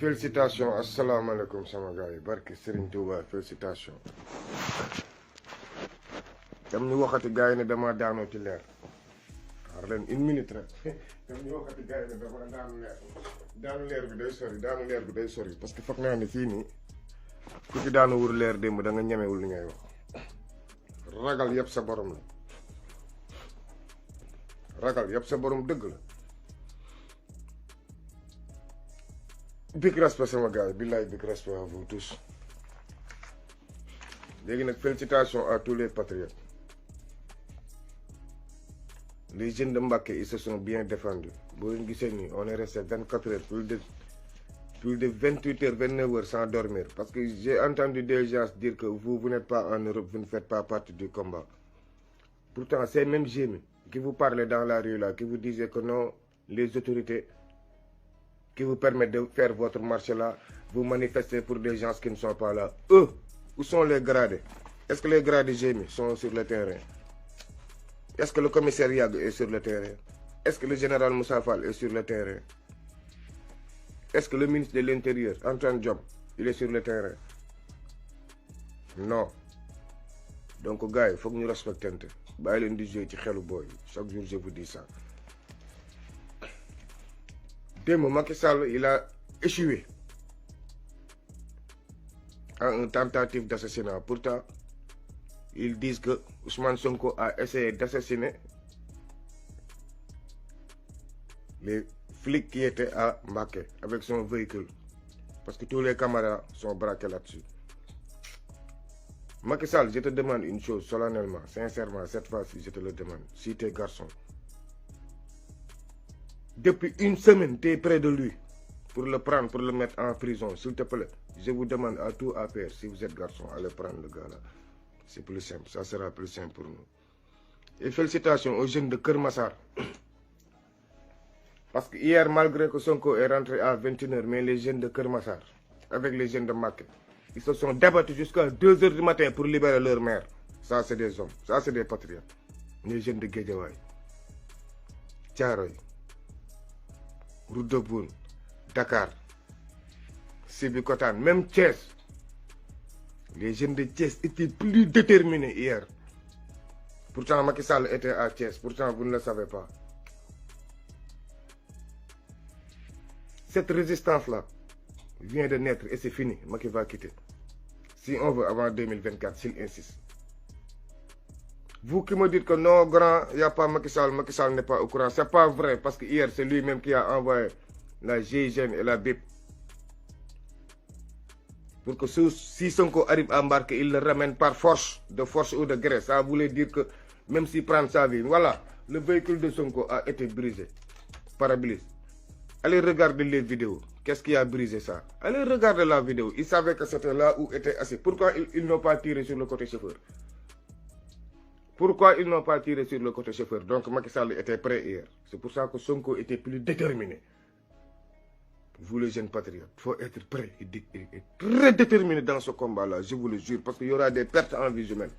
Félicitations, assalamu alaikum sama gars yi barke Serigne Touba félicitations. Dem ñu waxati gars yi ne dama daanoo ci leer xaar leen une minute rek dem ñu waxati gars yi ne dama daanu leer bi day sori parce que foog naa ne fii nii ku ci daanu wur leer démb da nga ñemewul li ngay wax ragal yëpp sa borom la ragal yëpp sa borom dëgg la. Big respect sama gars yi billahi big respect à vous tous. Léegi nag félicitations à tous les patriotes. Les jeunes de Mbacké ils se sont bien défendus. Boo leen gisee nii on est resté 24 heures plus de 28 heures 29 heures sans dormir parce que j'ai entendu des gens dire que vous n'êtes pas en Europe, vous ne faites pas partie du combat. Pourtant ces mêmes jeunes qui vous parlaient dans la rue là, qui vous disaient que non, les autorités qui vous permettent de faire votre marché là, vous manifestez pour des gens qui ne sont pas là. Eux, où sont les gradés? Est-ce que les gradés GMI sont sur le terrain? Est-ce que le commissaire Yag est sur le terrain? Est-ce que le général Moussa Fall est sur le terrain? Est-ce que le ministre de l'Intérieur, Antoine Diome, il est sur le terrain? Non. Donc gars, il faut que nous respections. Bàyyi leen di jouer ci xelu boy. Chaque jour je vous dis ça. Démb Macky Sall il a échoué à une tentative d'assassinat. Pourtant, ils disent que Ousmane Sonko a essayé d'assassiner les flics qui étaient à Mbacké avec son véhicule. Parce que tous les camarades sont braqués là-dessus. Macky Sall, je te demande une chose solennellement, sincèrement, cette fois-ci, je te le demande. Si t'es garçon, depuis une semaine, tu es près de lui pour le prendre, pour le mettre en prison. S'il te plaît, je vous demande à tout à faire, si vous êtes garçon, allez prendre le gars là. C'est plus simple, ça sera plus simple pour nous. Et félicitations aux jeunes de Keur Massar. Parce que hier, malgré que Sonko est rentré à 21h, mais les jeunes de Keur Massar, avec les jeunes de Mbacké, ils se sont débattus jusqu'à 2h du matin pour libérer leur mère. Ça, c'est des hommes, ça, c'est des patriotes. Les jeunes de Guédiawaye, Thiaroye, Route de Boune, Dakar, Sébikotane, même Thiès. Les jeunes de Thiès étaient plus déterminés hier. Pourtant, Macky Sall était à Thiès. Pourtant, vous ne le savez pas. Cette résistance-là vient de naître et c'est fini. Macky va quitter. Si on veut, avant 2024, s'il insiste. Vous qui me dites que non, grand, il n'y a pas Macky Sall n'est pas au courant. C'est pas vrai, parce que hier, c'est lui-même qui a envoyé la GIGN et la BIP. Pour que si Sonko arrive à embarquer, il le ramène par force, de force ou de gré. Ça voulait dire que même s'il prend sa vie, voilà, le véhicule de Sonko a été brisé. Pare-brise. Allez regarder les vidéos. Qu'est-ce qui a brisé ça? Allez regarder la vidéo. Ils savaient que c'était là où était assis. Pourquoi ils n'ont pas tiré sur le côté chauffeur? Pourquoi ils n'ont pas tiré sur le côté chauffeur? Donc Macky Sall était prêt hier. C'est pour ça que Sonko était plus déterminé. Vous les jeunes patriotes, il faut être prêt et très déterminé dans ce combat-là, je vous le jure, parce qu'il y aura des pertes en vie humaine.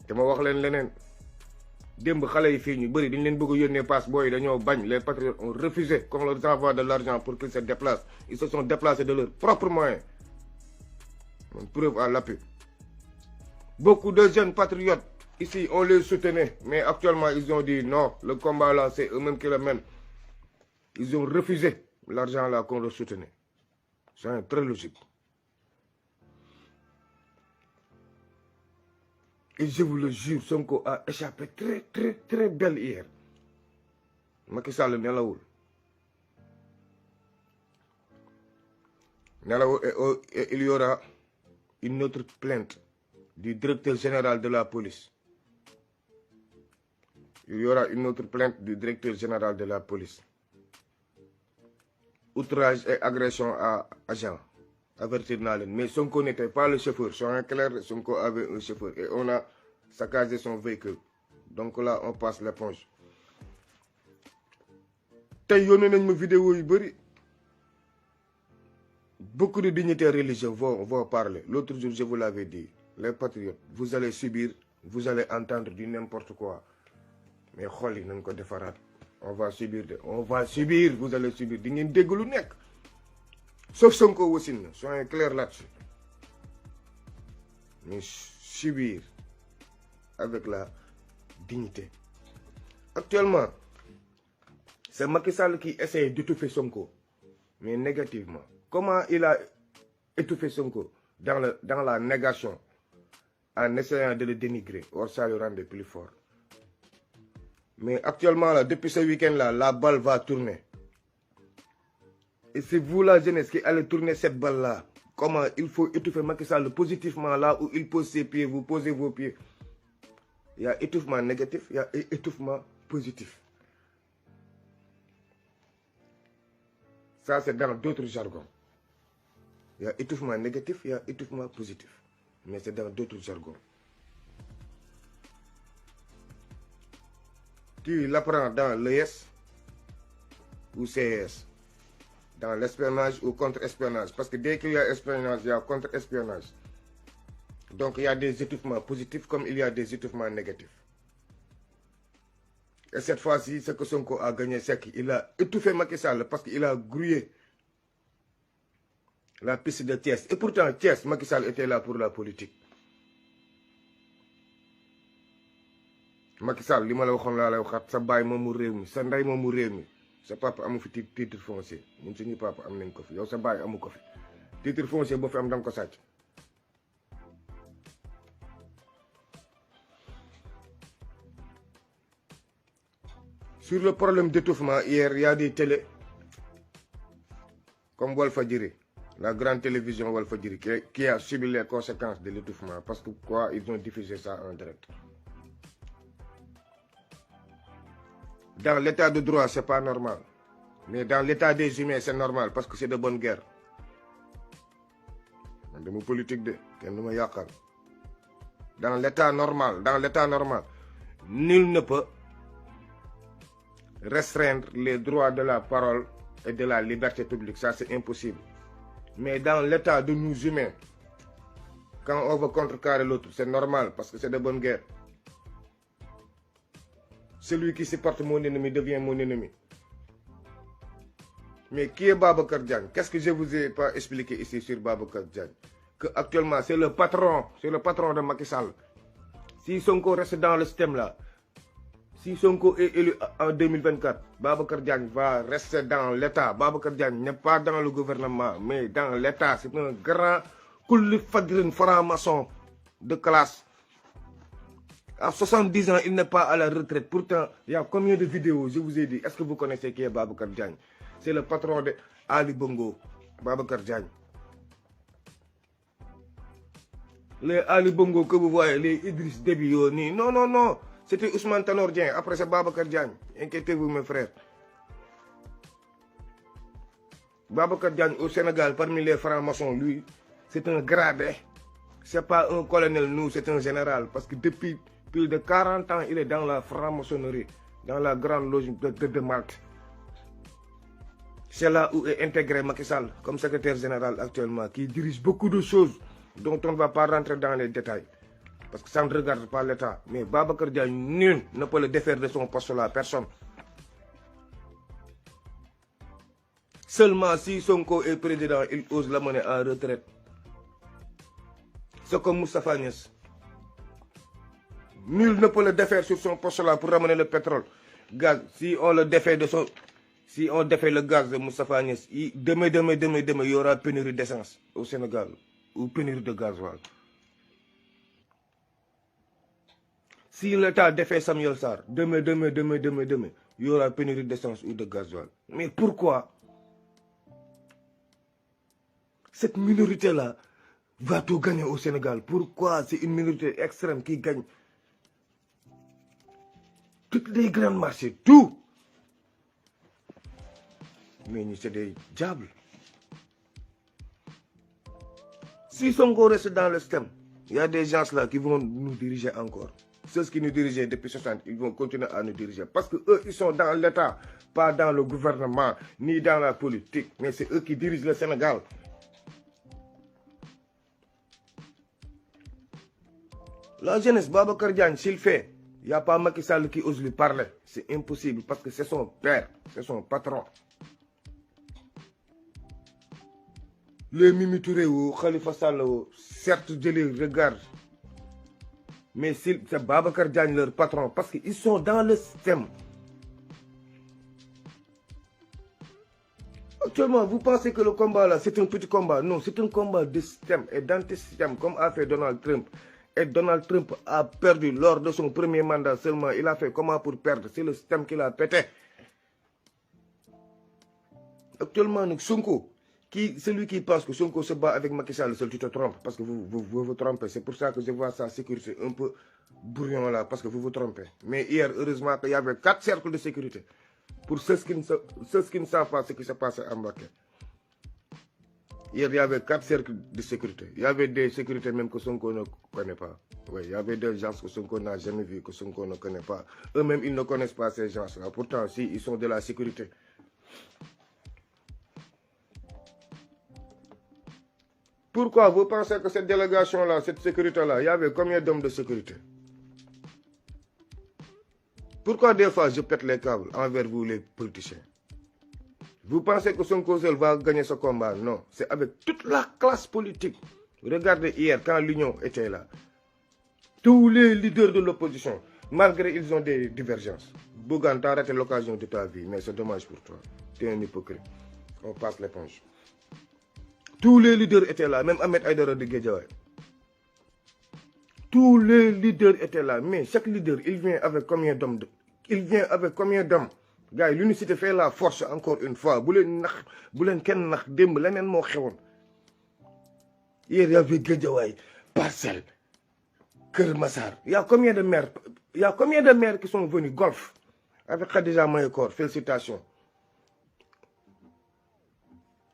dama wax leen leneen démb xale yi fii ñu bëri dañ leen bëgg a yónnee passe booy dañoo bañ. Les patriotes ont refusé qu'on leur envoie de l'argent pour qu'ils se déplacent. Ils se sont déplacés de leurs propres moyens. Une preuve à l'appui. Beaucoup de jeunes patriotes ici, on les soutenait, mais actuellement, ils ont dit non, le combat là, c'est eux-mêmes qui le mènent. Ils ont refusé l'argent là qu'on leur soutenait. C'est très logique. Et je vous le jure, Sonko a échappé très belle hier. Macky Sall nelawul. Et il y aura une autre plainte du directeur général de la police. Il y aura une autre plainte du directeur général de la police. Outrage et agression à agent. Avertir Nalen. Mais Sonko n'était pas le chauffeur. Soyons clairs, Sonko avait un chauffeur. Et on a saccagé son véhicule. Donc là, on passe l'éponge. Tay yónnee nañ ma vidéo yu bari. Beaucoup de dignitaires religieux vont parler. L'autre jour, je vous l'avais dit. Les patriotes, vous allez subir, vous allez entendre du n'importe quoi. Mais xol yi nañ ko defaraat. on va subir on va subir, vous allez subir di ngeen dégg lu nekk sauf Sonko wasin na soyez clair là-dessus. Mais subir avec la dignité. Actuellement, c'est Macky Sall qui essaie d'étouffer Sonko, mais négativement. Comment il a étouffé Sonko? Dans la négation, en essayant de le dénigrer. Or, ça le rendait plus fort. Mais actuellement, là, depuis ce week-end-là, la balle va tourner. Et c'est vous, la jeunesse, qui allez tourner cette balle-là. Comment il faut étouffer Macky Sall positivement là où il pose ses pieds, vous posez vos pieds. Il y a étouffement négatif, il y a étouffement positif. Ça, c'est dans d'autres jargons. Il y a étouffement négatif, il y a étouffement positif. Mais c'est dans d'autres jargons. Tu l'apprends dans l'ES ou CES. Dans l'espionnage ou contre-espionnage. Parce que dès qu'il y a espionnage, il y a contre-espionnage. Donc il y a des étouffements positifs comme il y a des étouffements négatifs. Et cette fois-ci, ce que Sonko a gagné, c'est qu'il a étouffé Macky Sall parce qu'il a grouillé la piste de Thiès. Et pourtant, Thiès, Macky Sall était là pour la politique. Macky Sall, li ma la waxoon laa lay waxaat sa baay moom mu réew mi sa ndey moom mu réew mi sa papa amu fi titre foncier ñun suñu papa am nañ ko fi yow sa baay amu ko fi titre foncier boo fi am danga ko sàcc. Sur le problème d'étouffement, hier, il y a des télés comme Walfadjri, la grande télévision Walfadjri, qui a subi les conséquences de l'étouffement. Parce que quoi, ils ont diffusé ça en direct. Dans l'état de droit, c'est pas normal. Mais dans l'état des humains, c'est normal parce que c'est de bonne guerre. De mon politique de, dans l'état normal, nul ne peut restreindre les droits de la parole et de la liberté publique. Ça, c'est impossible. Mais dans l'état de nous humains, quand on veut contrecarrer l'autre, c'est normal parce que c'est de bonne guerre. Celui qui supporte mon ennemi devient mon ennemi. Mais qui est Babacar Diagne? Qu'est-ce que je vous ai pas expliqué ici sur Babacar Diagne? Que actuellement, c'est le patron de Macky Sall. Si Sonko reste dans le système là, si Sonko est élu en 2024, Babacar Diagne va rester dans l'État. Babacar Diagne n'est pas dans le gouvernement, mais dans l'État. C'est un grand Kouli Fadrin franc-maçon de classe. À 70 ans, il n'est pas à la retraite. Pourtant, il y a combien de vidéos, je vous ai dit. Est-ce que vous connaissez qui est Babacar Diagne? C'est le patron de Ali Bongo, Babacar Diagne. Les Ali Bongo que vous voyez, les Idriss Déby, non, non, non. C'était Ousmane Tanor Dieng. Après, c'est Babacar Diagne. Inquiétez-vous, mes frères. Babacar Diagne, au Sénégal, parmi les francs-maçons, lui, c'est un gradé. C'est pas un colonel, nous, c'est un général. Parce que depuis plus de 40 ans, il est dans la franc-maçonnerie, dans la grande loge de Malte. C'est là où est intégré Macky Sall, comme secrétaire général actuellement, qui dirige beaucoup de choses dont on ne va pas rentrer dans les détails. Parce que ça ne regarde pas l'État. Mais Babacar Diagne, nul ne peut le défaire de son poste là, personne. Seulement si Sonko est président, il ose l'amener en retraite. C'est comme Moustapha Niasse. Nul ne peut le défaire sur son poste là pour ramener le pétrole. Gaz, si on le défait de son... Si on défait le gaz de Moustapha Niasse, demain, il y aura pénurie d'essence au Sénégal. Ou pénurie de gasoil. Si l'État défait Samuel Sarr, demain, il y aura pénurie d'essence ou de gasoil. Mais pourquoi cette minorité-là va tout gagner au Sénégal? Pourquoi c'est une minorité extrême qui gagne toutes les grands marchés, tout? Mais c'est des diables. Si Sonko reste dans le système, il y a des gens là qui vont nous diriger encore. Ceux qui nous dirigeaient depuis 60, ils vont continuer à nous diriger. Parce qu'eux, ils sont dans l'État, pas dans le gouvernement, ni dans la politique. Mais c'est eux qui dirigent le Sénégal. La jeunesse, Babacar Diagne, s'il fait, Il n'y a pas Macky Sall qui ose lui parler. C'est impossible parce que c'est son père, c'est son patron. Le Mimi Touré ou Khalifa Sall, certes, je les regarde. Mais c'est Babacar Diagne leur patron parce qu'ils sont dans le système. Actuellement, vous pensez que le combat là, c'est un petit combat. Non, c'est un combat de système et d'anti-système comme a fait Donald Trump. Et Donald Trump a perdu lors de son premier mandat seulement. Il a fait comment pour perdre? C'est le système qu'il a pété. Actuellement, Sonko, celui qui pense que Sonko se bat avec Macky Sall, tu te trompes parce que vous trompez. C'est pour ça que je vois sa sécurité un peu brouillon là, parce que vous trompez. Mais hier, heureusement qu'il y avait 4 cercles de sécurité. Pour ceux qui ne savent pas ce qui se passe à Mbacké. Hier, il y avait 4 cercles de sécurité. Il y avait des sécurités même que Sonko ne connaît pas. Oui, il y avait des gens que Sonko n'a jamais vus, que Sonko ne connaît pas. Eux-mêmes, ils ne connaissent pas ces gens-là. Pourtant, si, ils sont de la sécurité. Pourquoi vous pensez que cette délégation-là, cette sécurité-là, il y avait combien d'hommes de sécurité? Pourquoi des fois je pète les câbles envers vous les politiciens? Vous pensez que Sonko seul va gagner ce combat? Non, c'est avec toute la classe politique. Regardez hier, quand l'Union était là, tous les leaders de l'opposition, malgré ils ont des divergences. Bougane, t'as raté l'occasion de ta vie, mais c'est dommage pour toi. Tu es un hypocrite. On passe l'éponge. Tous les leaders étaient là, même Ahmed Aïdara de Guédiawaye. Tous les leaders étaient là, mais chaque leader, il vient avec combien d'hommes? Gars, l'unicité fait la force encore une fois. Hier, il y avait Guédiawaye, Parcelles, Keur Massar. Il y a combien de maires? Il y a combien de maires qui sont venus golf avec Khadija Mayekor? Félicitations.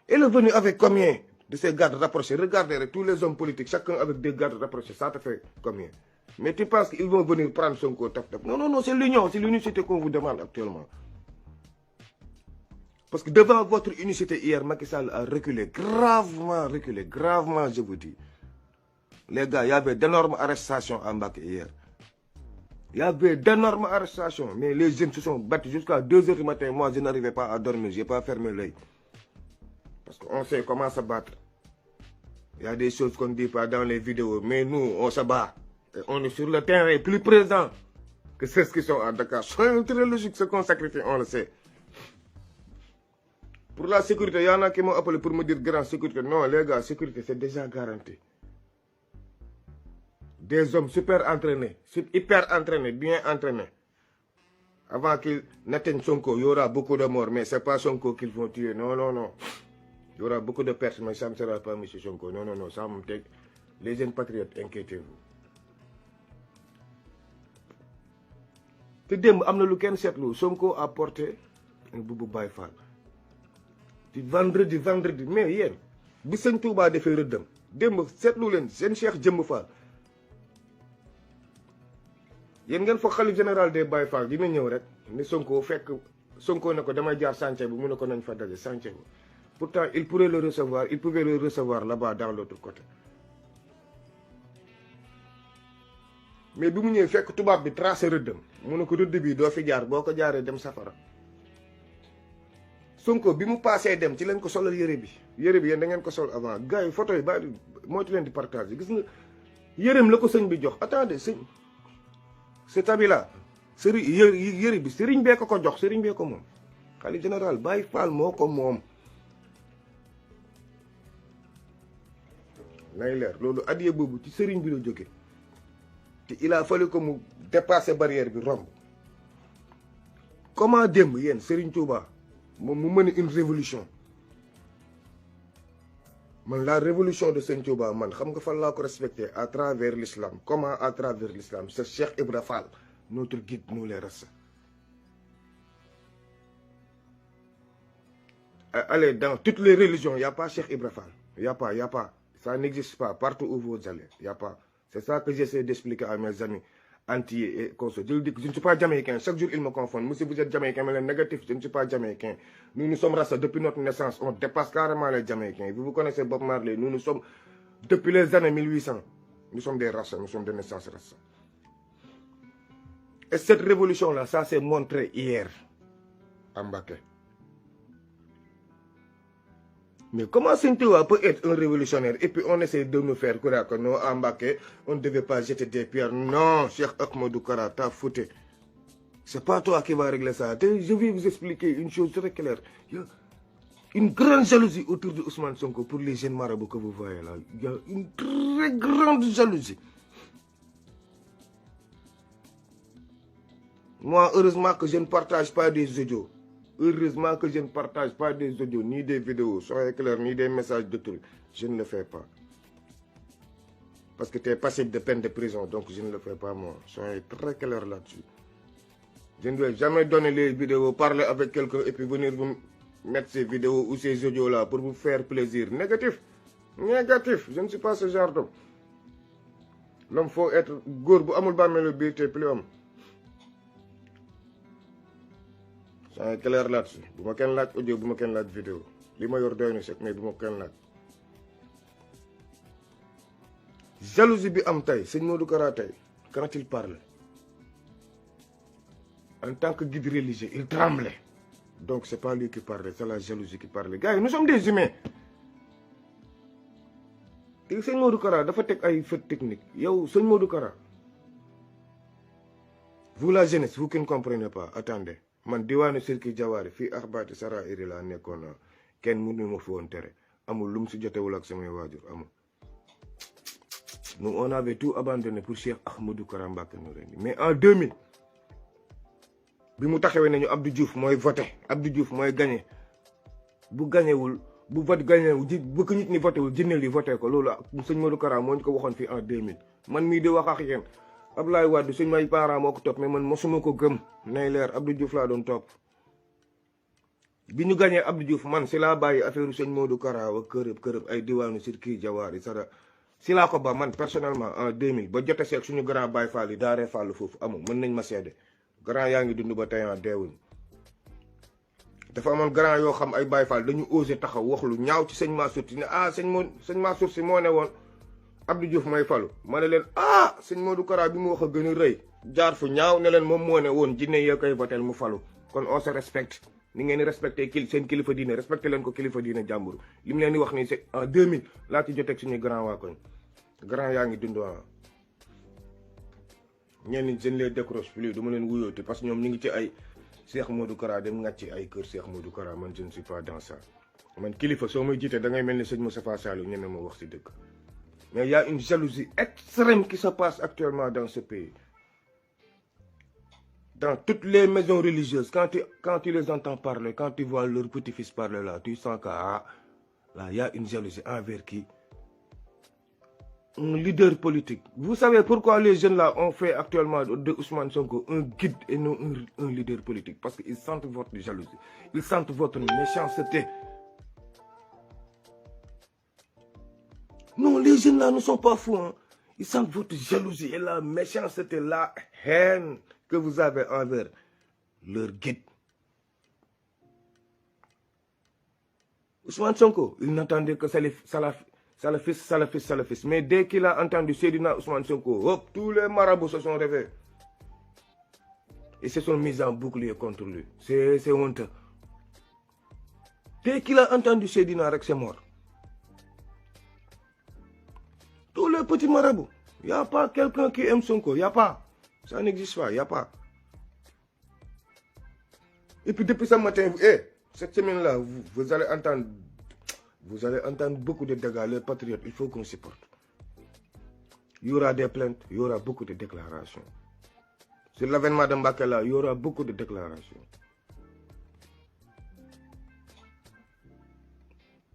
Il est venu avec combien de ces gardes rapprochés? Regardez, tous les hommes politiques, chacun avec des gardes rapprochés, ça te fait combien? Mais tu penses qu'ils vont venir prendre son côté? Non, non, non, c'est l'union, c'est l'unicité qu'on vous demande actuellement. Parce que devant votre unicité hier, Macky Sall a reculé, gravement, je vous dis. Les gars, il y avait d'énormes arrestations à Mbacké hier. Il y avait d'énormes arrestations, mais les jeunes se sont battus jusqu'à 2 h du matin. Moi, je n'arrivais pas à dormir, je n'ai pas fermé l'œil. Parce qu'on sait comment se battre. Il y a des choses qu'on ne dit pas dans les vidéos, mais nous, on se bat. Et on est sur le terrain plus présent que ceux qui sont à Dakar. C'est très logique ce qu'on sacrifie, on le sait. Pour la sécurité, il y en a qui m'ont appelé pour me dire grande sécurité. Non, les gars, sécurité, c'est déjà garanti. Des hommes super entraînés, hyper entraînés, bien entraînés. Avant qu'ils n'atteignent Sonko, il y aura beaucoup de morts, mais ce n'est pas Sonko qu'ils vont tuer. Non, non, non. Il y aura beaucoup de pertes, mais ça ne sera pas M. Sonko. Non, non, non, ça me tête. Les jeunes patriotes, inquiétez-vous. Sonko a porté un boubou Baïfal. Vendredi, mais hier, bi Sëñ Touba defee rëddam démb seetlu leen seen Cheikh Jëmb Fall yéen ngeen foog xalif général des Baye Fall dina ñëw rek ne Sonko fekk Sonko ne ko damay jaar chantier bi mu ne ko nañ fa daje chantier bi. Pourtant il pouvait le recevoir là-bas dans l'autre côté. Mais bi mu ñëwee fekk tubaab bi tracé rëddam mu ne ko rëdd bi doo fi jaar boo ko jaaree dem safara. Sonko bi mu passé dem ci leen ko solal yére bi yéen da ngeen ko sol avant gars yi photo yi ba moytu leen di partager gis nga yéreem la ko sëñ bi jox. Attendez, sëñ cet habit là sëriñ yére bi sëriñ bee ko jox, sëriñ bee ko moom. Khalife général Baye Fall moo ko moom. nay leer loolu adiya boobu ci sëriñ bi la jóge te il a fallu que mu dépasser barrière bi romb. Comment démb yéen Serigne Touba moom mu mën une révolution man la révolution de Serigne Touba man xam nga fan laa ko respecté à travers l'islam. Comment à travers l'islam? C'est Cheikh Ibra Fall, notre guide, nous les restes. Allez, dans toutes les religions, il n'y a pas Cheikh Ibra Fall. Il n'y a pas. Ça n'existe pas. Partout où vous allez, il n'y a pas. C'est ça que j'essaie d'expliquer à mes amis antillais et consorts. Je dis que je ne suis pas jamaïcain. Chaque jour, ils me confondent. Moi, si vous êtes jamaïcain, mais le négatif, je ne suis pas jamaïcain. Nous sommes races depuis notre naissance. On dépasse carrément les jamaïcains. Vous connaissez Bob Marley. Nous sommes, depuis les années 1800, nous sommes des races. Nous sommes des naissances races. Et cette révolution-là, ça s'est montré hier à Mbacké. Mais comment Sinthiou peut être un révolutionnaire et puis on essaie de nous faire croire que non, à Mbacké, on ne devait pas jeter des pierres. Non, Cheikh Ahmadou Kara, t'as foutu. C'est pas toi qui vas régler ça. Je vais vous expliquer une chose très claire. Il y a une grande jalousie autour de Ousmane Sonko pour les jeunes marabouts que vous voyez là. Il y a une très grande jalousie. Moi, heureusement que je ne partage pas des audios. Heureusement que je ne partage pas des audios, ni des vidéos, soyez clairs, ni des messages de trucs. Je ne le fais pas. Parce que tu es passible de peine de prison, donc je ne le fais pas moi. Soyez très clairs là-dessus. Je ne vais jamais donner les vidéos, parler avec quelqu'un et puis venir vous mettre ces vidéos ou ces audios-là pour vous faire plaisir. Négatif. Négatif. Je ne suis pas ce genre d'homme. L'homme faut être gourbe. Amul ba melo bi te plus homme. C'est clair là-dessus. Bu ma kenn laaj audio, bu ma kenn laaj vidéo. Li ma yor doy na sek mais bu ma kenn laaj. Jalousie bi am tay, Seigne Modou Kara tay, quand il parle, en tant que guide religieux, il tremblait. Donc c'est pas lui qui parlait, c'est la jalousie qui parlait. Gars, nous sommes des humains. Et Seigne Modou Kara dafa tek ay fautes techniques. Yow Seigne Modou Kara. Vous la jeunesse, vous qui ne comprenez pas, attendez. Man diwaanu Sirki Jawari fii Axbaati Sara Iri laa nekkoon na kenn mënu ma fi woon tere amul lu mu si jotewul ak samay waajur amul. Nous on avait tout abandonné pour Cheikh Ahmadou Kara Mbacké Noreyni mais en 2000 bi mu taxawee nañu Abdou Diouf mooy voté Abdou Diouf mooy gagné bu gagnéwul bu vote gagnéwul ji bu ko nit ñi voté wul jinneel yi voté ko loolu sëñ Modou Kara moo ñu ko waxoon fii en 2000 man mii di wax ak yéen. Abdoulaye Wade suñ may parents moo ko topp mais man mosuma ko gëm nay leer Abdou Diouf laa doon topp bi ñu gagné Abdou Diouf man si laa bàyyi affaire sëñ Modou Kara wa kërëb ay diwaanu Sirki Jawari Sara si laa ko ba man personnellement en 2000 ba jote seeg suñu grand Baye Fall yi daaree Fall foofu amul mën nañ ma seede grand yaa ngi dund ba tey deewuñ dafa amoon grand yoo xam ay Baye Fall dañu osé taxaw wax lu ñaaw ci sëñ Mansour si ne sëñ Mansour si moo ne woon Abdou Diouf may falu ma ne leen sëñ Modou Kara bi mu wax a gën a rëy jaar fu ñaaw ne leen moom moo ne woon jinne yee koy votel mu falu kon on se respecte ni ngeen di respecté seen kilifa diine respecté leen ko kilifa diine jàmbur li mu leen di wax nii c'est en 2000 laa ci joteeg suñuy grand waa koñ grand yaa ngi dund ñenn ñi seen les décroche plus du ma leen wuyooti parce que ñoom ñu ngi ci ay Cheikh Modou Kara dem ngàcc ay kër Cheikh Modou Kara man je ne suis pas dans ça man kilifa soo may jiite da ngay mel ni sëñ Moustapha Saliou ñeme ma wax si dëkk. Mais il y a une jalousie extrême qui se passe actuellement dans ce pays. Dans toutes les maisons religieuses, quand tu les entends parler, quand tu vois leur petit-fils parler là, tu sens que là, il y a une jalousie envers qui? Un leader politique. Vous savez pourquoi les jeunes là ont fait actuellement de Ousmane Sonko un guide et non un leader politique? Parce qu'ils sentent votre jalousie. Ils sentent votre méchanceté. Non, les jeunes là ne sont pas fous. Hein. Ils sentent votre jalousie et la méchanceté, la haine que vous avez envers leur guide. Ousmane Sonko, il n'entendait que salafiste. Mais dès qu'il a entendu Seydina Ousmane Sonko, hop, tous les marabouts se sont réveillés. Et se sont mis en bouclier contre lui. C'est honteux. Dès qu'il a entendu Seydina Rek, c'est mort. Tous les petits marabouts. Il n'y a pas quelqu'un qui aime Sonko. Il n'y a pas. Ça n'existe pas. Il n'y a pas. Et puis depuis ce matin, cette semaine-là, vous allez entendre beaucoup de dégâts. Les patriotes, il faut qu'on s'y porte. Il y aura des plaintes, il y aura beaucoup de déclarations. Sur l'avènement de Mbacké là, il y aura beaucoup de déclarations.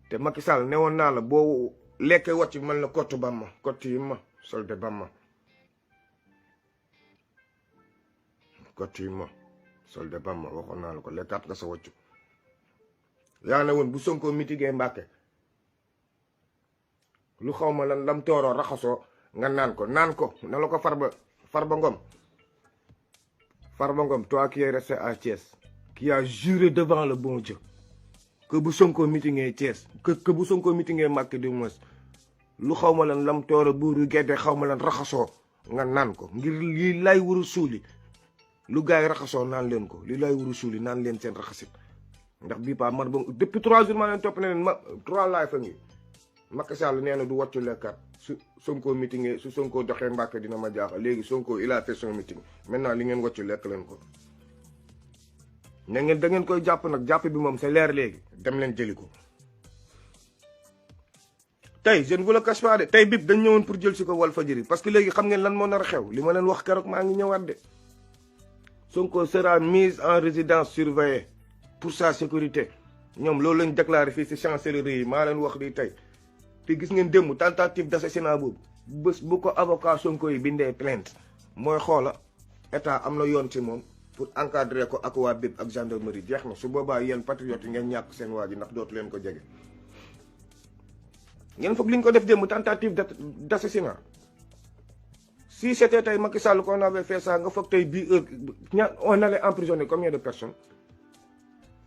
Te Macky Sall ne woon naa la boo lekkee wàcc mel na kottu Bamba kottu yi ma solde Bamba kottu yi ma solde Bamba waxoon naa la ko lekkaat nga sa wàccu yaa ne woon bu Sonko mitigé Mbacké lu xaw ma lan lam tooroo raxasoo nga naan ko na la ko Farba Ngom toi qui es resté à Thiès qui a juré devant le bon Dieu que bu Sonko mitingé Thiès que bu Sonko mitingé Mbacké du moins lu xaw ma lan lam tooro buuru gedde xaw ma lan raxasoo nga naan ko ngir lii lay wuru suuli lu gars yi raxasoo naan leen ko li lay wuru suuli naan leen seen raxasit ndax bii pas man ba depuis 3 jours maa leen topp ne leen 3 live fa ngi Macky Sall nee na du wàccu lekkat su Sonko meeting su Sonko doxee Mbàkke dina ma jaaxal léegi Sonko il a fait son meeting maintenant li ngeen wàccu lekk leen ko na ngeen da ngeen koy jàpp nag jàpp bi moom c'est leer léegi dem leen jëli ko tey je ne vous le cache pas de tey bib dañ ñëwoon pour jël si ko Walfadjri parce que léegi xam ngeen lan moo nar a xew li ma leen wax keroog maa ngi ñëwaat de Sonko sera mise en résidence surveillée pour sa sécurité ñoom loolu lañ déclaré fii si chancellerie yi maa leen wax di tey te gis ngeen démb tentative d'assassinat boobu bés bu ko avocat Sonko yi bindee plainte mooy xoola état am na yoon ci moom pour encadrer ko ak waa bib ak gendarmerie jeex na su boobaa yéen patriotes yi ngeen ñàkk seen waa ji ndax dootu leen ko jege ngeen foog li ñu ko def démb tentative d'assassinat si c'était tey Macky Sall qu'on avait fait ça nga foog tey bii on allait emprisonner combien de personnes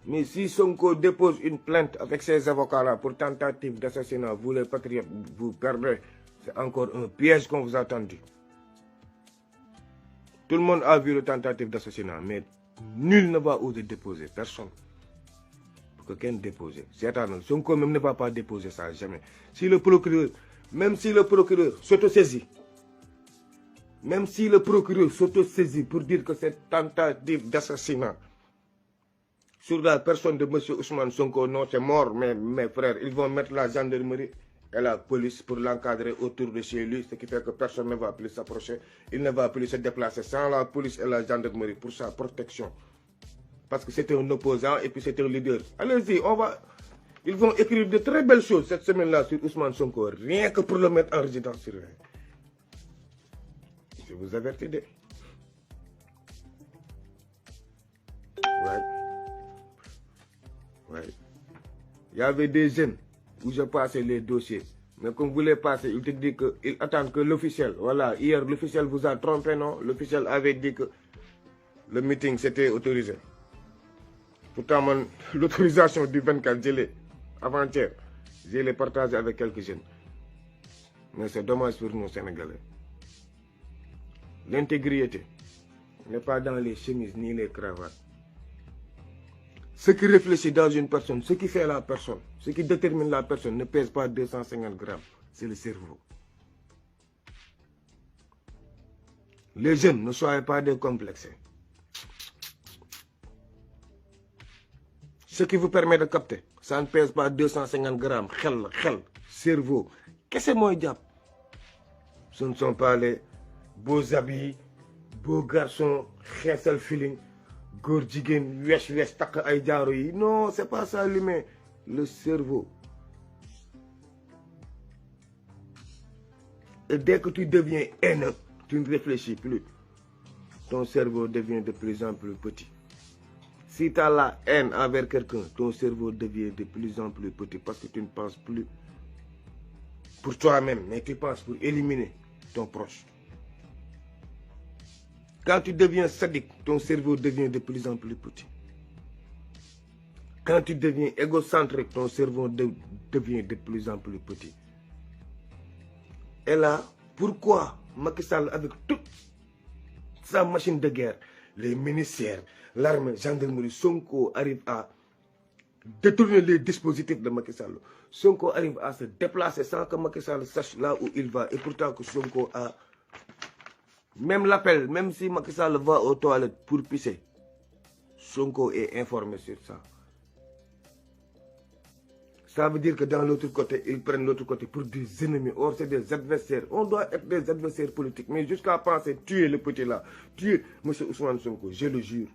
mais si Sonko dépose une plainte avec ses avocats là pour tentative d'assassinat vous les patriotes vous perdrez c'est encore un piège qu'on vous a tendu tout le monde a vu le tentative d'assassinat mais nul ne va oser déposer personne que kenn déposer seetaanal Sonko même ne va pas déposer ça jamais si le procureur même si le procureur s'autosaisit même si le procureur s'autosaisit pour dire que c'est tentative d'assassinat sur la personne de monsieur Ousmane Sonko, non c'est mort mais mes frères ils vont mettre la gendarmerie et la police pour l'encadrer autour de chez lui ce qui fait que personne ne va plus s'approcher il ne va plus se déplacer sans la police et la gendarmerie pour sa protection parce que c'est un opposant et puis c'est un leader. Allez-y, ils vont écrire de très belles choses cette semaine-là sur Ousmane Sonko, rien que pour le mettre en résidence surveillée. Je vous avertis de. Ouais. Il y avait des jeunes où je passais les dossiers. Mais comme vous les passez, ils te disent qu'ils attendent que l'officiel, voilà, hier l'officiel vous a trompé, non? L'officiel avait dit que le meeting c'était autorisé. Pourtant, l'autorisation du 24, avant-hier, je l'ai partagé avec quelques jeunes. Mais c'est dommage pour nous, Sénégalais. L'intégrité n'est pas dans les chemises ni les cravates. Ce qui réfléchit dans une personne, ce qui fait la personne, ce qui détermine la personne ne pèse pas 250 grammes. C'est le cerveau. Les jeunes, ne soyez pas décomplexés. Ce qui vous permet de capter, ça ne pèse pas 250 grammes. Khel, cerveau. Qu'est-ce que moi diable? Ce ne sont pas les beaux habits, beaux garçons, khessel feeling, gordigen, wesh, tak ay jaro yi. Non, c'est pas ça l'humain. Le cerveau. Et dès que tu deviens haineux, tu ne réfléchis plus. Ton cerveau devient de plus en plus petit. Si tu as la haine envers quelqu'un, ton cerveau devient de plus en plus petit parce que tu ne penses plus pour toi-même, mais tu penses pour éliminer ton proche. Quand tu deviens sadique, ton cerveau devient de plus en plus petit. Quand tu deviens égocentrique, ton cerveau devient de plus en plus petit. Et là, pourquoi Macky Sall, avec toute sa machine de guerre, les ministères, l'armée, gendarmerie, Sonko arrive à détourner les dispositifs de Macky Sall. Sonko arrive à se déplacer sans que Macky Sall sache là où il va. Et pourtant que Sonko a même l'appel, même si Macky Sall va aux toilettes pour pisser, Sonko est informé sur ça. Ça veut dire que dans l'autre côté, ils prennent l'autre côté pour des ennemis. Or, c'est des adversaires. On doit être des adversaires politiques. Mais jusqu'à penser tuer le petit là, tuer M. Ousmane Sonko, je le jure.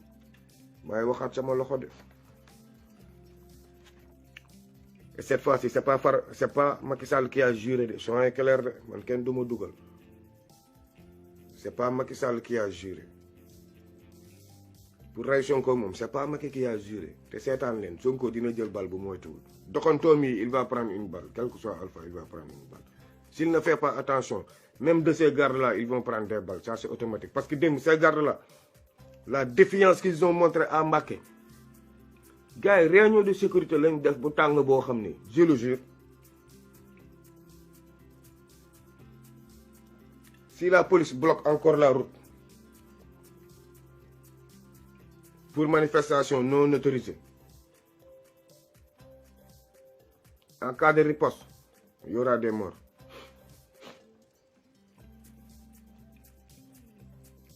Et cette fois-ci, c'est pas Macky Sall qui a juré. Soyez clair, c'est pas Macky Sall qui a juré. Pour Ray Sonko, c'est pas Macky qui a juré. C'est un len. Sonko dina jël balle bu moy tout. Dokontomi, il va prendre une balle. Quel que soit Alpha, il va prendre une balle. S'il ne fait pas attention, même de ces gardes-là, ils vont prendre des balles. Ça, c'est automatique. Parce que ces gardes-là, la défiance qu'ils ont montrée à Macky. Gars, réunion de sécurité, je le jure. Si la police bloque encore la route, pour manifestation non autorisée. En cas de riposte, il y aura des morts.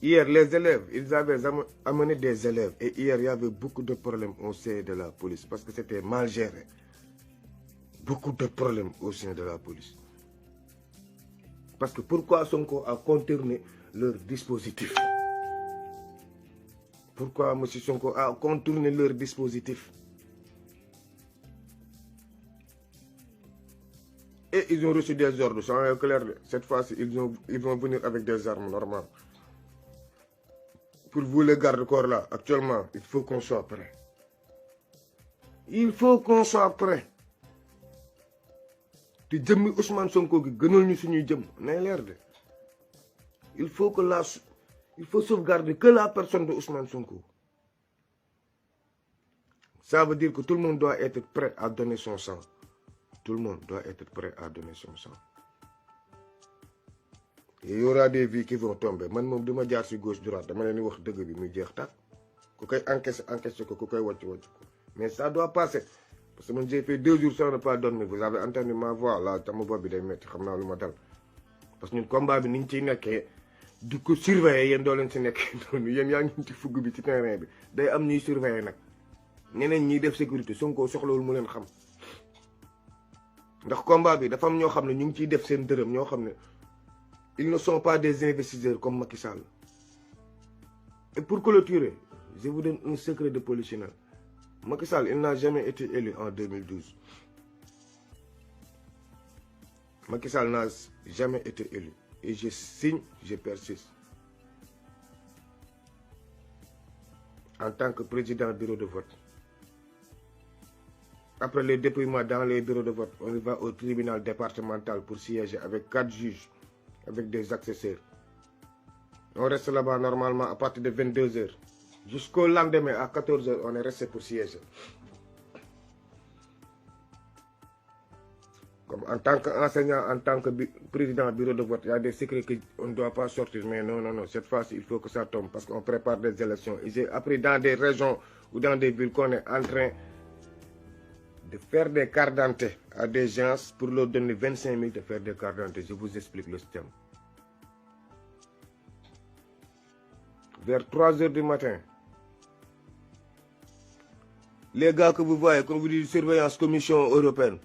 Hier, les élèves, ils avaient amené des élèves. Et hier, il y avait beaucoup de problèmes au sein de la police. Parce que c'était mal géré. Beaucoup de problèmes au sein de la police. Parce que pourquoi Sonko a contourné leur dispositif? Pourquoi M. Sonko a contourné leur dispositif? Et ils ont reçu des ordres, c'est clair. Cette fois-ci, ils vont venir avec des armes normales. Pour vous les gardes-corps là, actuellement, il faut qu'on soit prêt. Il faut qu'on soit prêt. Tu jëmmi Ousmane Sonko gi gënal ñu suñuy jëm nay leer de. Il faut sauvegarder que la personne de Ousmane Sonko. Ça veut dire que tout le monde doit être prêt à donner son sang. Tout le monde doit être prêt à donner son sang. Et il y aura des vies qui vont tomber. Man moom duma jaar ci gauche droite dama leen di wax dëgg bi muy jeex tàkk. Ku koy encaisser ko ku koy wàcc ko. Mais ça doit passer. Parce que moi j'ai fait 2 jours sans ne pas dormir. Vous avez entendu ma voix là, sama bopp bi day metti xam naa lu ma dal. Parce que ñun combat bi niñ ciy nekkee du ko surveiller yéen doo leen ci nekk noonu yéen yaa ngi ci fugg bi ci terrain bi day am ñuy surveiller nag. Ñeneen ñiy def sécurité Sonko soxlawul mu leen xam. Ndax combat bi dafa am ñoo xam ne ñu ngi ciy def seen dërëm ñoo xam ne ils ne sont pas des investisseurs comme Macky Sall. Et pour clôturer, je vous donne un secret de polichinelle. Macky Sall, il n'a jamais été élu en 2012. Macky Sall n'a jamais été élu. Et je signe, je persiste. En tant que président bureau de vote. Après le dépouillement dans les bureaux de vote, on va au tribunal départemental pour siéger avec 4 juges, avec des accessoires. On reste là-bas normalement à partir de 22 h. Jusqu'au lendemain, à 14 h, on est resté pour siéger. Comme en tant qu'enseignant, en tant que président bureau de vote, il y a des secrets qu'on ne doit pas sortir. Mais non, non, non, cette fois-ci, il faut que ça tombe parce qu'on prépare des élections. Et j'ai appris dans des régions ou dans des villes qu'on est en train de faire des cartes d'identité à des gens pour leur donner 25 000 de faire des cartes d'identité. Je vous explique le système. Vers 3 h du matin, les gars que vous voyez, comme vous dites, surveillance, commission européenne,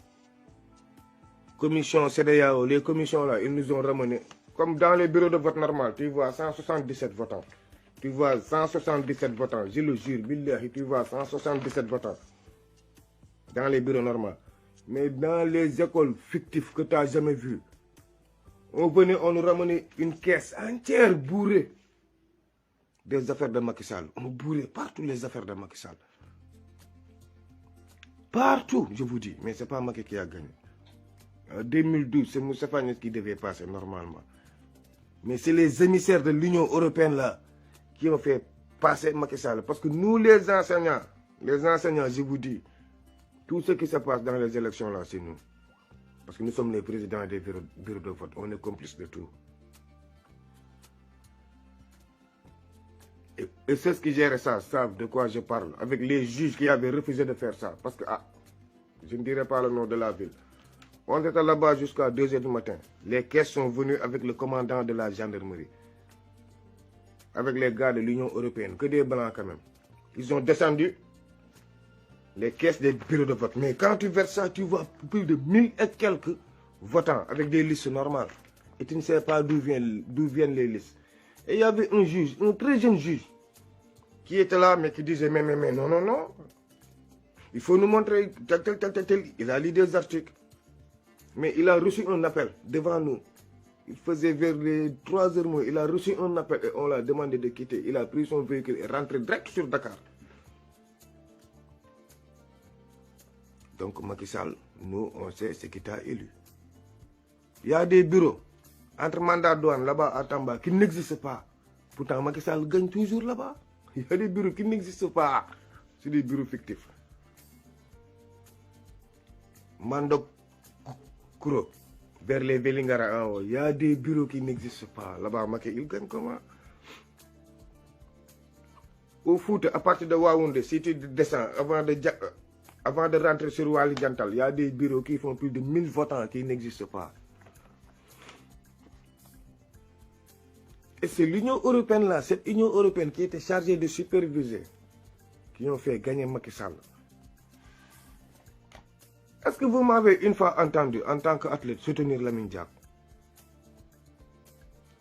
commission CEDEAO, les commissions là, ils nous ont ramené, comme dans les bureaux de vote normal, tu vois 177 votants. Tu vois 177 votants, je le jure, billahi, tu vois 177 votants. Dans les bureaux normaux. Mais dans les écoles fictives que tu n'as jamais vues, on venait, on nous ramenait une caisse entière bourrée des affaires de Macky Sall. On bourrait partout les affaires de Macky Sall. Partout, je vous dis. Mais ce n'est pas Macky qui a gagné. En 2012, c'est Moussa Fagnes qui devait passer normalement. Mais c'est les émissaires de l'Union européenne là qui ont fait passer Macky Sall. Parce que nous, les enseignants, je vous dis, tout ce qui se passe dans les élections là, c'est nous. Parce que nous sommes les présidents des bureaux de vote. On est complices de tout. Et ceux qui gèrent ça savent de quoi je parle. Avec les juges qui avaient refusé de faire ça. Parce que, je ne dirai pas le nom de la ville. On était là-bas jusqu'à 2 h du matin. Les caisses sont venues avec le commandant de la gendarmerie. Avec les gars de l'Union européenne. Que des blancs quand même. Ils ont descendu les caisses des bureaux de vote. Mais quand tu verses ça, tu vois plus de 1000 et quelques votants avec des listes normales. Et tu ne sais pas d'où viennent les listes. Et il y avait un juge, un très jeune juge, qui était là, mais qui disait, mais non, non, non. Il faut nous montrer tel. Il a lu des articles. Mais il a reçu un appel devant nous. Il faisait vers les 3 h moins. Il a reçu un appel et on l'a demandé de quitter. Il a pris son véhicule et rentré direct sur Dakar. Donc Macky Sall, nous, on sait ce qui t'a élu. Il y a des bureaux entre mandat douane là-bas à Tamba qui n'existent pas. Pourtant Macky Sall gagne toujours là-bas. Il y a des bureaux qui n'existent pas. C'est des bureaux fictifs. Mandok Kouro, vers les Vélingara en haut, il y a des bureaux qui n'existent pas. Là-bas, Macky, il gagne comment? au foot, à partir de Waoundé, si tu descends avant de rentrer sur Wali Jantal, il y a des bureaux qui font plus de 1000 votants qui n'existent pas. Et c'est l'Union européenne là, cette Union européenne qui était chargée de superviser, qui ont fait gagner Macky Sall. Est-ce que vous m'avez une fois entendu, en tant qu'athlète, soutenir Lamine Diack?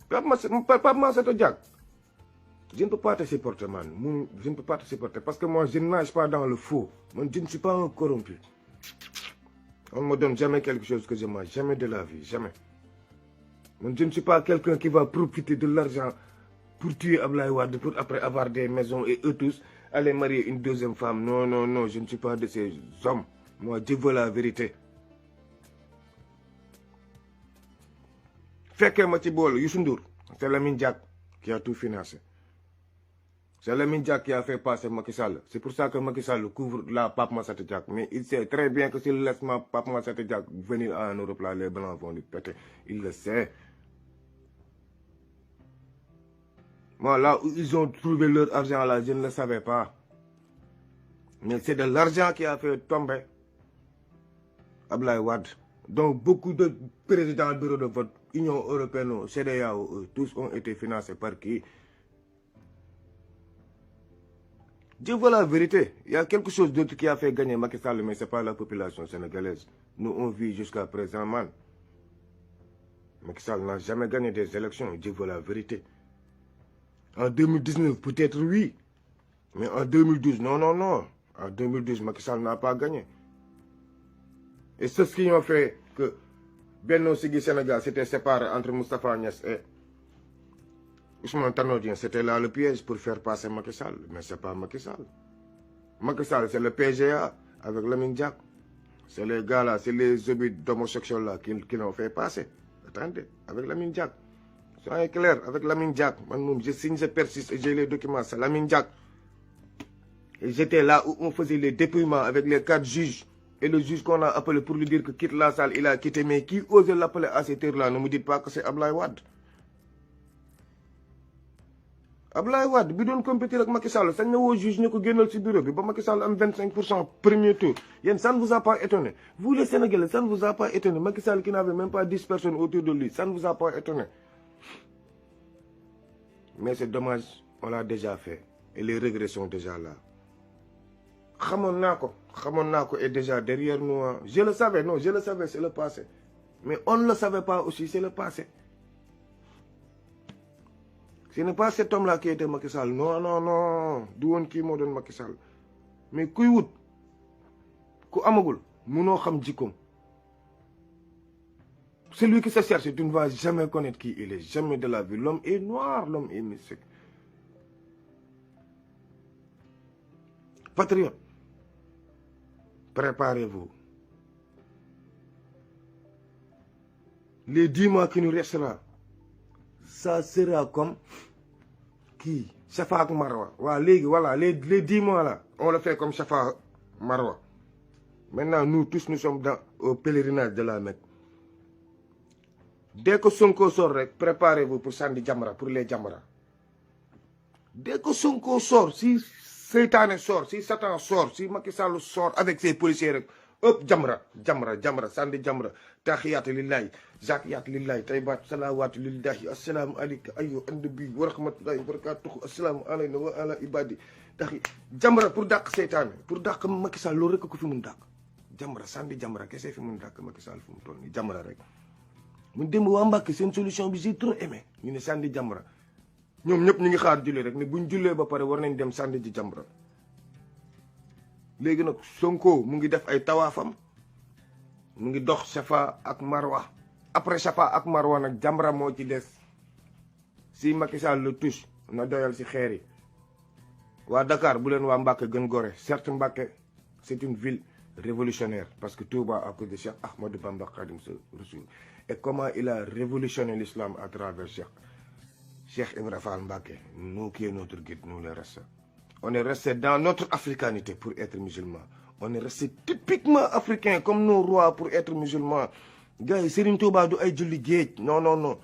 Pape Massata Diack, je ne peux pas te supporter, man. Je ne peux pas te supporter parce que moi, je ne nage pas dans le faux. Moi, je ne suis pas un corrompu. On ne me donne jamais quelque chose que je mange, jamais de la vie, jamais. Moi, je ne suis pas quelqu'un qui va profiter de l'argent pour tuer Ablaye Wade, pour après avoir des maisons et eux tous aller marier une deuxième femme. Non, non, non, je ne suis pas de ces hommes. Moi, je veux la vérité. Fekkee ma ci boole Youssou Ndour, c'est Lamine Diack qui a tout financé. C'est Lamine Diack qui a fait passer Macky Sall. C'est pour ça que Macky Sall couvre la Pape Massata Diack. Mais il sait très bien que s'il laisse Pape Massata Diack venir en Europe, là, les Blancs vont lui péter. Il le sait. Moi, là où ils ont trouvé leur argent, là, je ne le savais pas. Mais c'est de l'argent qui a fait tomber Ablaye Wade. Donc, beaucoup de présidents du bureau de vote, Union européenne, CEDEAO, tous ont été financés par qui? Je veux la vérité. Il y a quelque chose d'autre qui a fait gagner Macky Sall, mais ce n'est pas la population sénégalaise. Nous, on vit jusqu'à présent, man. Macky Sall n'a jamais gagné des élections. Je veux la vérité. En 2019, peut-être oui. Mais en 2012, non, non, non. En 2012, Macky Sall n'a pas gagné. Et c'est ce qui ont fait que Benno Siggi Sénégal s'était séparé entre Moustapha Niasse et Ousmane Tanor Dieng. C'était là le piège pour faire passer Macky Sall. Mais ce n'est pas Macky Sall. Macky Sall, c'est le PGA avec Lamine Diack. C'est les gars là, c'est les zombies d'homosexuels là qui l'ont fait passer. Attendez, avec Lamine Diack. Soyez clair, avec Lamine Diack. Je signe, je persiste et j'ai les documents. C'est Lamine Diack. Et j'étais là où on faisait les dépouillements avec les 4 juges. Et le juge qu'on a appelé pour lui dire que quitte la salle, il a quitté. Mais qui ose l'appeler à cette heure-là? Ne me dites pas que c'est Ablaye Wade. Ablaye Wade, bi doon compétir avec Macky Sall, sañ na woo juge ne ko génnal ci bureau bi ba Macky Sall am 25% premier tour. Yéen, ça ne vous a pas étonné. Vous les Sénégalais, ça ne vous a pas étonné. Macky Sall qui n'avait même pas 10 personnes autour de lui, ça ne vous a pas étonné. Mais c'est dommage, on l'a déjà fait. Et les regrets sont déjà là. Xamoon naa ko est déjà derrière nous. Je le savais, non, je le savais, c'est le passé. Mais on ne le savait pas aussi, c'est le passé. Ce n'est pas cet homme-là qui était Macky Sall. Non, non, non. Du woon kii moo doon Macky Sall. Mais kuy wut, ku amagul, munoo xam jikkoom. Celui qui se cherche, tu ne vas jamais connaître qui il est, jamais de la vie. L'homme est noir, l'homme est mystique. Patriote, préparez-vous. Les 10 mois qui nous restent là, ça sera comme qui? Safa ak Marwa. Voilà, les 10 mois là, on le fait comme Safa Marwa. Maintenant, nous tous, nous sommes au pèlerinage de la Mecque. Dès que Sonko sort, préparez-vous pour Sandi Jamra, pour les Jamra. Dès que Sonko sort, si Seytaane sort, si Satan sort, si Macky Sall sort avec ses policiers, hop, Jamra, Sandi Jamra, Tahiyat lillahi, Zakiyat lillahi, Tayyibat salawat lillahi, assalamu alayka ayyuha an-nabi wa rahmatullahi wa barakatuh, assalamu alayna wa ala ibadi. Jamra pour dàq Seytaane, pour dàq Macky Sall, loolu rek ko fi mun dàq. Jamra, Sandi Jamra, kese fi mun dàq Macky Sall fu mu toll nii, Jamra rek. Mu dem waa Mbàkke seen solution bi j'ai trop aimé ñu ne Sandi Jamra. ñoom ñëpp ñu ngi xaar julli rek ne buñ jullee ba pare war nañ dem sànni ji Jamra. léegi nag Sonko mu ngi def ay tawaafam mu ngi dox Safa ak Marwa. après Safa ak Marwa nag Jamra moo ci des si Macky Sall le touche na doyal si xeer yi. waa Dakar bu leen waa Mbàkke gën gore certes Mbàkke c'est une ville révolutionnaire parce que Touba à cause de Cheikh Ahmadou Bamba Khadim Rassoul. Et comment il a révolutionné l'islam à travers Cheikh Ibra Fall Mbacké, nous qui est notre guide, nous les restes. On est resté dans notre africanité pour être musulman. On est resté typiquement africain comme nos rois pour être musulmans. Gars yi Serigne Touba du ay julli géej non non non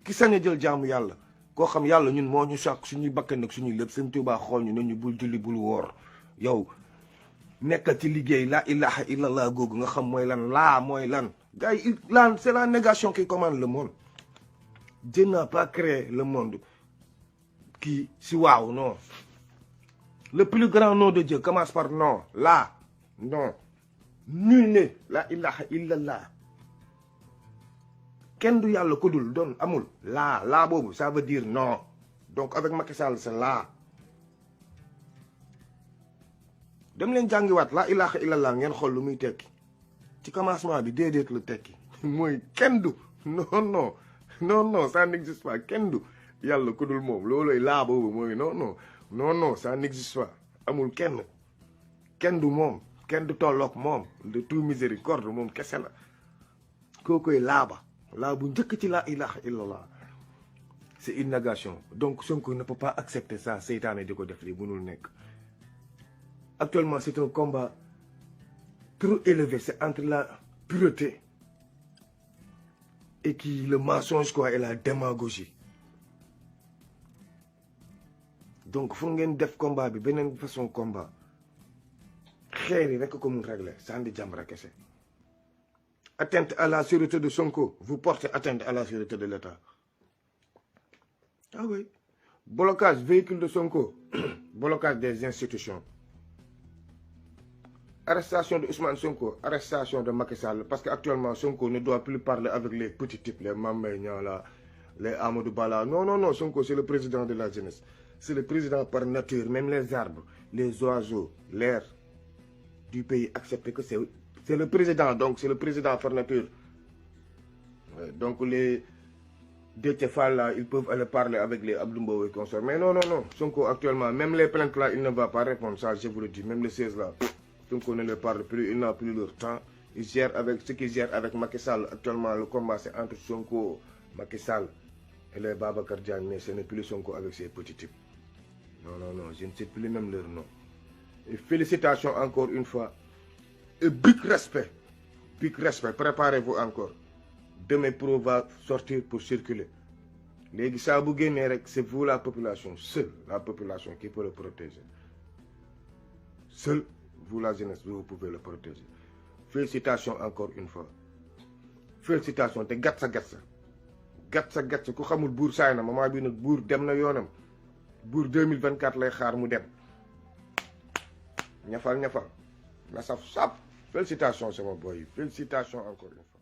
ki sañ a jël jaamu yàlla koo xam yàlla ñun moo ñu sàkk suñuy bakkan ak suñuy lépp sëñ Tuubaa xool ñu ne ñu bul julli bul woor yow nekkal ci liggéey la ilaha illallah googu nga xam mooy lan laa mooy lan gars yi lan c'est la négation qui commande le monde. Dieu n'a pas créé le monde qui si waaw non le plus grand nom de Dieu commence par non là non nul n'est la ilaha illallah kenn du yàlla ko dul doon amul laa boobu ça veut dire non donc avec Macky Sall c'est là dem leen jàngiwaat la ilaha illallah ngeen xool lu muy tekki ci commencement bi déedéet la tekki mooy kenn du non ça n'existe pas kenn du yàlla ko dul moom looloy laa boobu mooy non ça n'existe pas amul kenn du moom kenn du tolloog moom de tout miséricorde moom kese la kookoy laa bu njëkk ci la ilaha illallah c'est une négation donc Sonko ne peut pas accepter ça seytaane di ko def lii mënul nekk actuellement c'est un combat trop élevé c'est entre la pureté et le mensonge quoi et la démagogie donc fu ngeen def combat bi beneen façon combat xeer yi rekk ko mun régler sandi jàmbara kese atteinte à la sûreté de Sonko vous portez atteinte à la sûreté de l'État ah oui blocage véhicule de Sonko blocage des institutions arrestation de Ousmane Sonko arrestation de Macky Sall parce que actuellement Sonko ne doit plus parler avec les petits types les Mame Mbaye Niang là les Amadou Ba là non Sonko c'est le président de la jeunesse c'est le président par nature même les arbres les oiseaux l'air du pays acceptent que c'est le président donc c'est le président par nature donc les Déthié Fall là ils peuvent aller parler avec les Abdou Mbow et consorts mais non Sonko actuellement même les plaintes là il ne va pas répondre ça je vous le dis même les 16 là Sonko ne leur parle plus, il n'a plus leur temps. Il gère avec ce qu'il gère avec Macky Sall. Actuellement, le combat c'est entre Sonko, Macky Sall et les Babacar Diagne, mais ce n'est plus Sonko avec ses petits types. Non, je ne sais plus même leur nom. Et félicitations encore une fois. Et big respect, préparez-vous encore. Demain Pro va sortir pour circuler. Les c'est vous la population, seule la population qui peut le protéger. Seule. Vous la jeunesse vous pouvez le protéger félicitations encore une fois félicitations te gatsa ku xamul buur saay na moment bi nag buur dem na yoonam buur 2024 lay xaar mu dem ñafal na saf félicitations sama boy félicitations encore une fois